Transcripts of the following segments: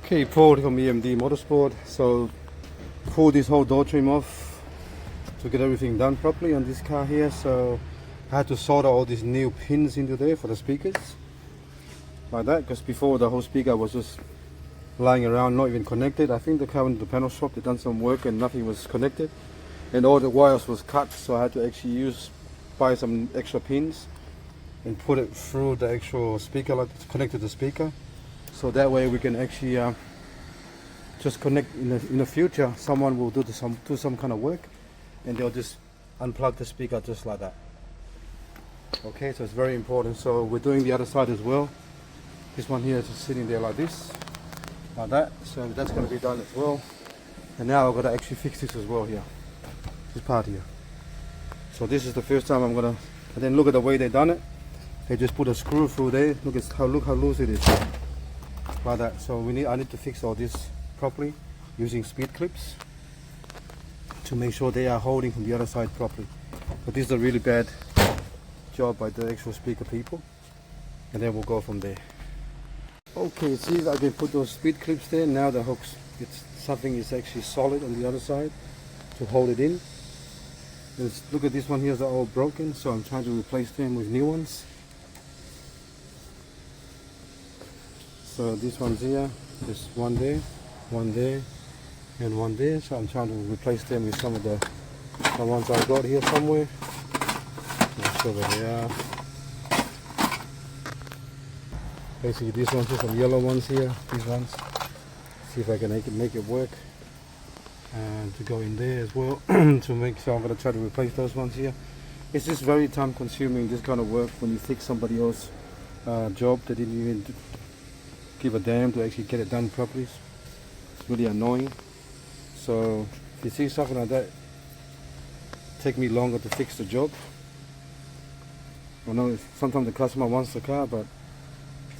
Okay, Paul from EMD Motorsport. So pull this whole door trim off to get everything done properly on this car here. So I had to solder all these new pins into there for the speakers like that, because before the whole speaker was just lying around, not even connected. I think the car went to the panel shop, they done some work and nothing was connected and all the wires was cut, so I had to actually buy some extra pins and put it through the actual speaker, like it's connected to the speaker, so that way we can actually just connect in the future. Someone will do some kind of work and they'll just unplug the speaker just like that. Okay, so it's very important. So we're doing the other side as well. This one here is just sitting there like this, like that, so that's going to be done as well. And now I've got to actually fix this as well here, this part here. So this is the first time I'm going to, and then look at the way they done it. They just put a screw through there. Look how loose it is, like that. So I need to fix all this properly using speed clips to make sure they are holding from the other side properly. But this is a really bad job by the actual speaker people, and then we'll go from there. Okay, see if I can put those speed clips there. Now the hooks, something is actually solid on the other side to hold it in. Look at this one here, they're all broken, so I'm trying to replace them with new ones. So these ones here, there's one there, and one there. So I'm trying to replace them with some of the ones I got here somewhere. Not sure where they are. Basically these ones are some yellow ones here, these ones. See if I can make it work. And to go in there as well, so I'm going to try to replace those ones here. It's just very time consuming, this kind of work, when you fix somebody else's job that didn't even give a damn to actually get it done properly. It's really annoying. So if you see something like that, take me longer to fix the job. I know sometimes the customer wants the car, but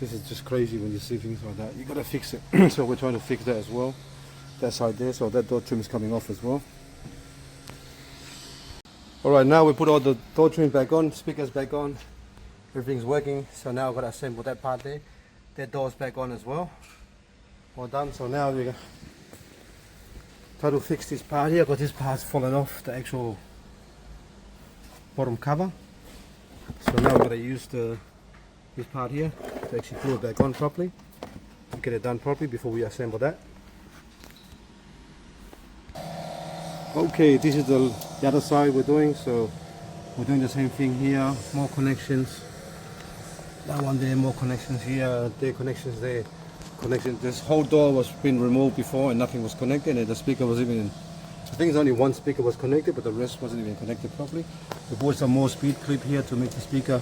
this is just crazy when you see things like that. You gotta fix it. So we're trying to fix that as well. That side there, so that door trim is coming off as well. Alright, now we put all the door trim back on, speakers back on, everything's working. So now I've got to assemble that part there. That door's back on as well. All done. So now we're gonna try to fix this part here, because this part's fallen off the actual bottom cover. So now we're gonna use this part here to actually glue it back on properly, to get it done properly before we assemble that. Okay, this is the other side we're doing, so we're doing the same thing here, more connections. That one there, more connections here, there, connections there, connections. This whole door was been removed before and nothing was connected, and the speaker was even, I think it's only one speaker was connected, but the rest wasn't even connected properly. We bought some more speed clip here to make the speaker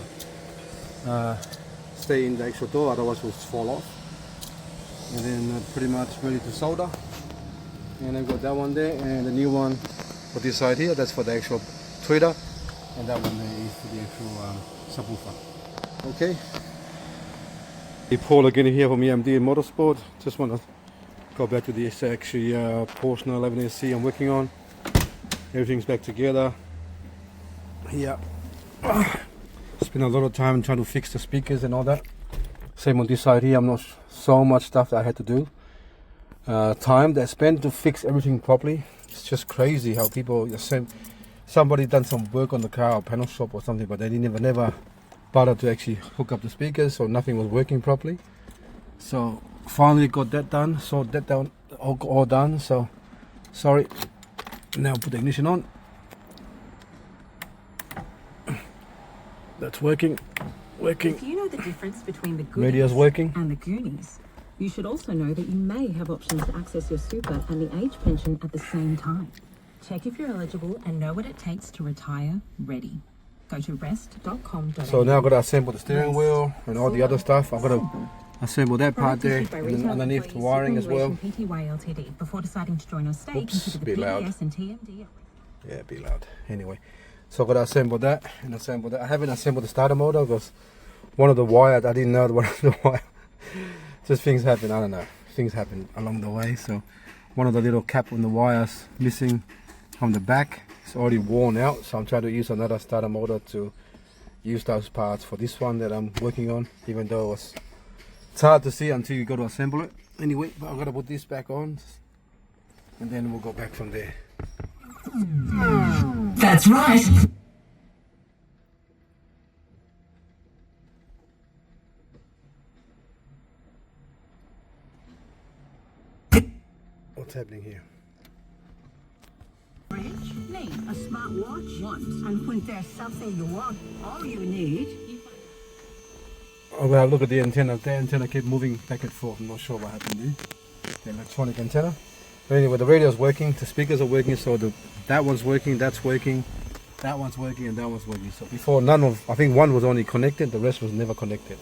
stay in the actual door, otherwise it will fall off. And then pretty much ready to solder. And I've got that one there, and the new one for this side here, that's for the actual tweeter, and that one there is for the actual subwoofer. Okay. Hey, Paul again here from EMD Motorsport. Just want to go back to this actually Porsche 911 SC I'm working on. Everything's back together. Yeah. Spent a lot of time trying to fix the speakers and all that. Same on this side here, I'm not so much stuff that I had to do. Time that I spent to fix everything properly. It's just crazy how people, somebody done some work on the car or panel shop or something, but they never bothered to actually hook up the speakers, so nothing was working properly. So finally got that done, so that down, all done. So sorry, now put the ignition on. That's working. If you know the difference between the Radio's Goodies working. and the Goonies, you should also know that you may have options to access your super and the age pension at the same time. Check if you're eligible and know what it takes to retire ready. Go to rest.com.au. So now I've got to assemble the steering wheel and all the other stuff. I've got to assemble that part there, and then underneath the wiring as well. Pty Ltd. Before deciding to join or stay, consider the bit loud. PDS and TMD. Yeah, be loud. Anyway, so I've got to assemble that and assemble that. I haven't assembled the starter motor because one of the wires, I didn't know one of the wires. Just things happen, I don't know. Things happen along the way. So one of the little cap on the wires missing from the back. It's already worn out, so I'm trying to use another starter motor to use those parts for this one that I'm working on, even though it's hard to see until you go to assemble it. Anyway, but I've got to put this back on and then we'll go back from there. That's right. What's happening here? Need a smartwatch? Want. And when there's something you want, all you need. I'm gonna look at the antenna. The antenna kept moving back and forth. I'm not sure what happened there. The electronic antenna. But anyway, the radio is working, the speakers are working, so that one's working, that's working, that one's working, and that one's working. So before, I think one was only connected, the rest was never connected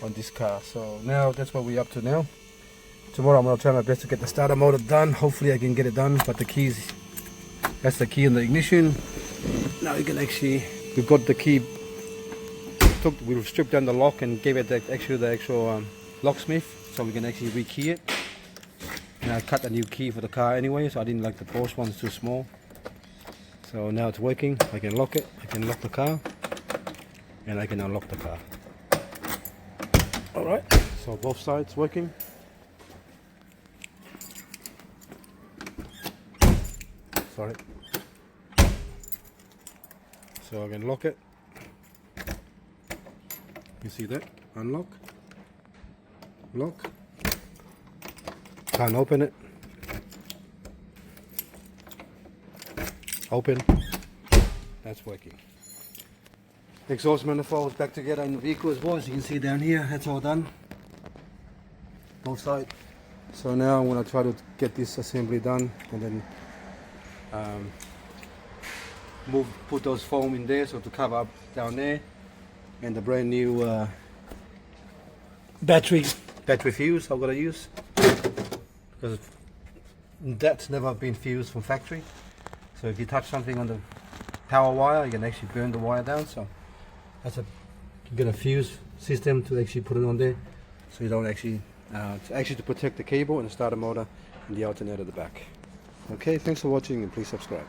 on this car. So now that's what we're up to now. Tomorrow I'm gonna try my best to get the starter motor done. Hopefully I can get it done, but the keys, that's the key in the ignition. Now we can actually, we've got the key, we've stripped down the lock and gave it the actual locksmith, so we can actually rekey it. And I cut a new key for the car anyway, so I didn't like the Porsche one, it's too small. So now it's working, I can lock it, I can lock the car, and I can unlock the car. Alright, so both sides working. Sorry. So I can lock it. You see that? Unlock. Lock. Can't open it. Open. That's working. Exhaust manifold back together in the vehicle as well. As you can see down here, that's all done. Both sides. So now I'm going to try to get this assembly done and then put those foam in there so to cover up down there, and the brand new battery fuse I'm going to use, because that's never been fused from factory. So if you touch something on the power wire, you can actually burn the wire down. So that's you get a fuse system to actually put it on there, so you don't actually to protect the cable and the starter motor and the alternator at the back. Okay, thanks for watching and please subscribe.